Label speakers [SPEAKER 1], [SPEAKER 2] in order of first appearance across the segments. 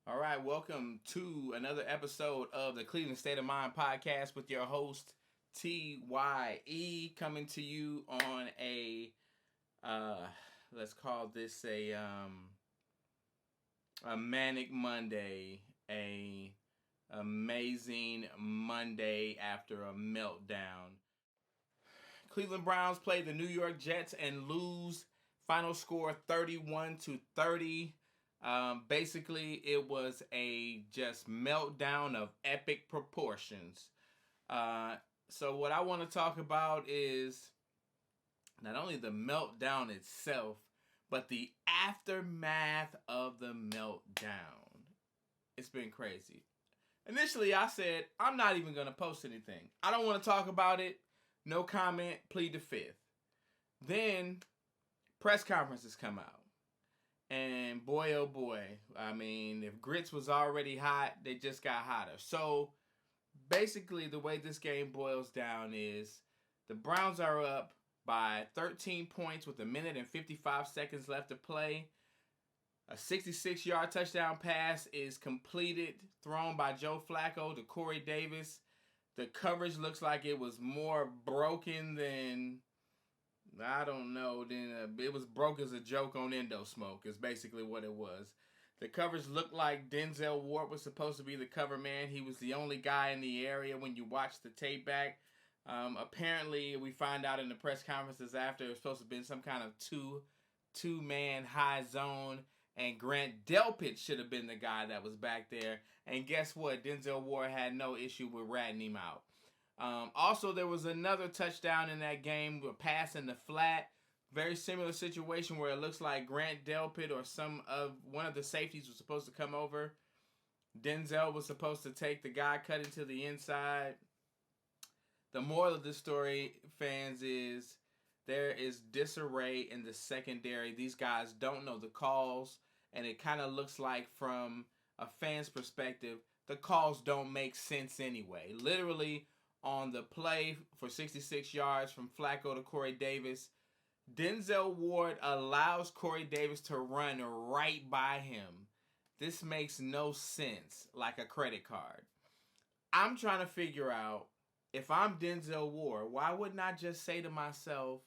[SPEAKER 1] All right, welcome to another episode of the Cleveland State of Mind podcast with your host TYE, coming to you on uh let's call this a manic Monday, a amazing Monday after a meltdown. Cleveland Browns play the New York Jets and lose. Final score 31-30. Basically, it was a just meltdown of epic proportions. Uh, so, what I want to talk about is not only the meltdown itself, but the aftermath of the meltdown. It's been crazy. Initially, I said, I'm not even going to post anything. I don't want to talk about it. No comment, plead the fifth. Then, press conferences come out. And boy, oh boy, I mean, if grits was already hot, they just got hotter. So, basically, the way this game boils down is the Browns are up by 13 points with a minute and 55 seconds left to play. A 66-yard touchdown pass is completed, thrown by Joe Flacco to Corey Davis. The coverage looks like it was more broken than, I don't know, then it was broke as a joke on Endo Smoke is basically what it was. The coverage looked like Denzel Ward was supposed to be the cover man. He was the only guy in the area when you watch the tape back. Apparently, we find out in the press conferences after it was supposed to have been some kind of two-man high zone, and Grant Delpit should have been the guy that was back there. And guess what? Denzel Ward had no issue with ratting him out. Also, there was another touchdown in that game, a pass in the flat. Very similar situation where it looks like Grant Delpit or one of the safeties was supposed to come over. Denzel was supposed to take the guy cutting to the inside. The moral of this story, fans, is there is disarray in the secondary. These guys don't know the calls, and it kind of looks like from a fan's perspective, the calls don't make sense anyway. Literally, on the play for 66 yards from Flacco to Corey Davis, Denzel Ward allows Corey Davis to run right by him. This makes no sense, like a credit card. I'm trying to figure out, if I'm Denzel Ward, why wouldn't I just say to myself,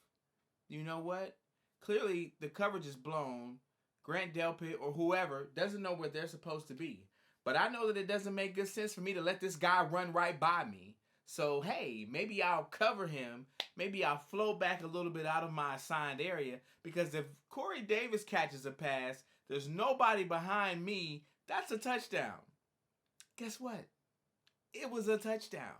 [SPEAKER 1] you know what? Clearly, the coverage is blown. Grant Delpit or whoever doesn't know where they're supposed to be. But I know that it doesn't make good sense for me to let this guy run right by me. So, hey, maybe I'll cover him. Maybe I'll flow back a little bit out of my assigned area. Because if Corey Davis catches a pass, there's nobody behind me. That's a touchdown. Guess what? It was a touchdown.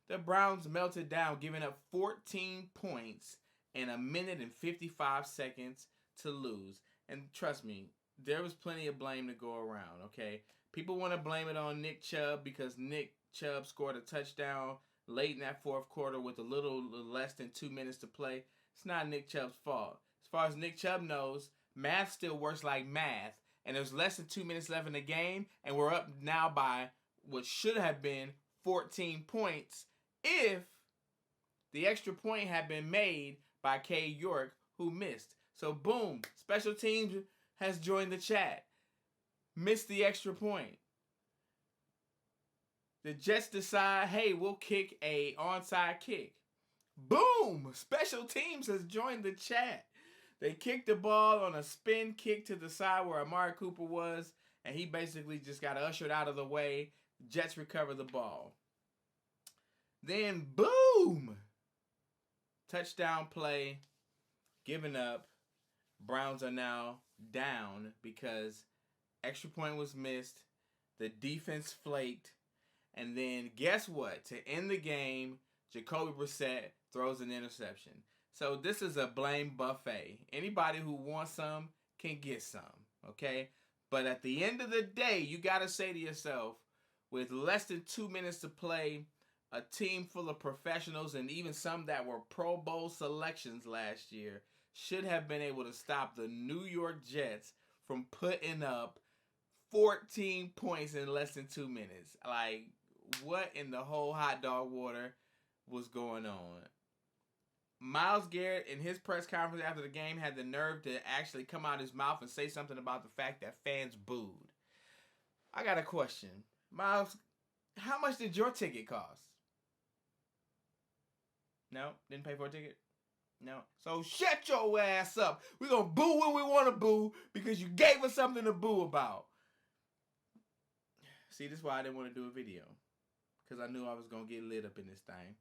[SPEAKER 1] The Browns melted down, giving up 14 points in a minute and 55 seconds to lose. And trust me, there was plenty of blame to go around, okay? People want to blame it on Nick Chubb because Nick Chubb scored a touchdown late in that fourth quarter with a little less than 2 minutes to play. It's not Nick Chubb's fault. As far as Nick Chubb knows, math still works like math, and there's less than 2 minutes left in the game, and we're up now by what should have been 14 points if the extra point had been made by K. York, who missed. So, boom, special teams has joined the chat. Missed the extra point. The Jets decide, hey, we'll kick a onside kick. Boom! Special teams has joined the chat. They kicked the ball on a spin kick to the side where Amari Cooper was, and he basically just got ushered out of the way. Jets recover the ball. Then, boom! Touchdown play, given up. Browns are now down because extra point was missed. The defense flaked. And then guess what? To end the game, Jacoby Brissett throws an interception. So this is a blame buffet. Anybody who wants some can get some, okay? But at the end of the day, you got to say to yourself, with less than 2 minutes to play, a team full of professionals and even some that were Pro Bowl selections last year should have been able to stop the New York Jets from putting up 14 points in less than 2 minutes. Like, what in the whole hot dog water was going on? Myles Garrett in his press conference after the game had the nerve to actually come out his mouth and say something about the fact that fans booed. I got a question. Miles, how much did your ticket cost? No? Didn't pay for a ticket? No. So shut your ass up. We're going to boo when we want to boo because you gave us something to boo about. See, this is why I didn't want to do a video. Because I knew I was going to get lit up in this thing.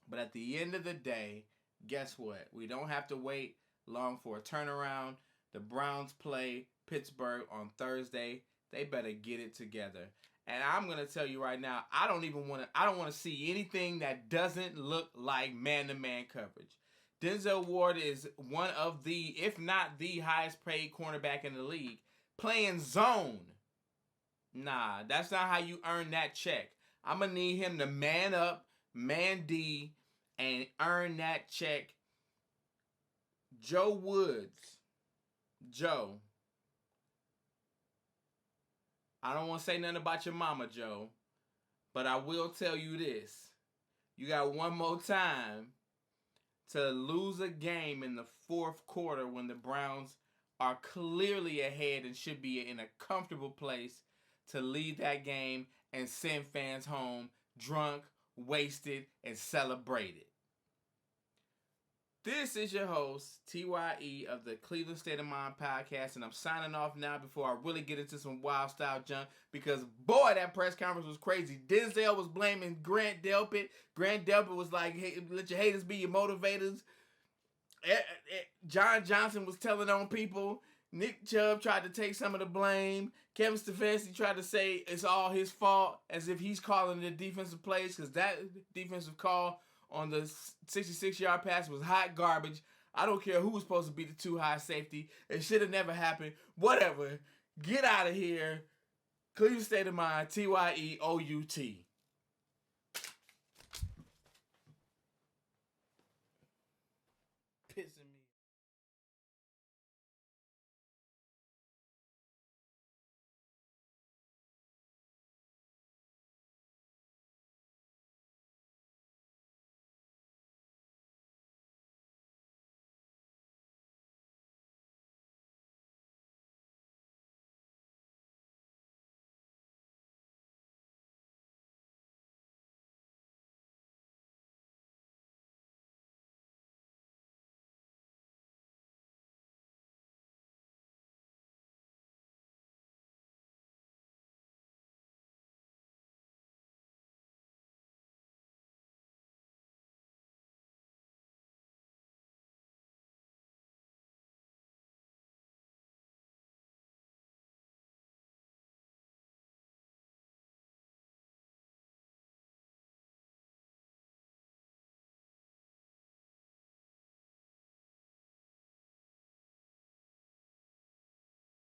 [SPEAKER 1] But at the end of the day, guess what? We don't have to wait long for a turnaround. The Browns play Pittsburgh on Thursday. They better get it together. And I'm going to tell you right now, I don't want to see anything that doesn't look like man-to-man coverage. Denzel Ward is one of the, if not the highest paid cornerback in the league, playing zone. Nah, that's not how you earn that check. I'm going to need him to man up, man D, and earn that check. Joe Woods. Joe. I don't want to say nothing about your mama, Joe, but I will tell you this. You got one more time to lose a game in the fourth quarter when the Browns are clearly ahead and should be in a comfortable place to lead that game and send fans home drunk, wasted, and celebrated. This is your host, TYE of the Cleveland State of Mind podcast, and I'm signing off now before I really get into some wild style junk because, boy, that press conference was crazy. Denzel was blaming Grant Delpit. Grant Delpit was like, hey, let your haters be your motivators. John Johnson was telling on people. Nick Chubb tried to take some of the blame. Kevin Stefanski tried to say it's all his fault as if he's calling the defensive plays because that defensive call on the 66-yard pass was hot garbage. I don't care who was supposed to be the too high safety. It should have never happened. Whatever. Get out of here. Cleveland State of Mind, TYEOUT.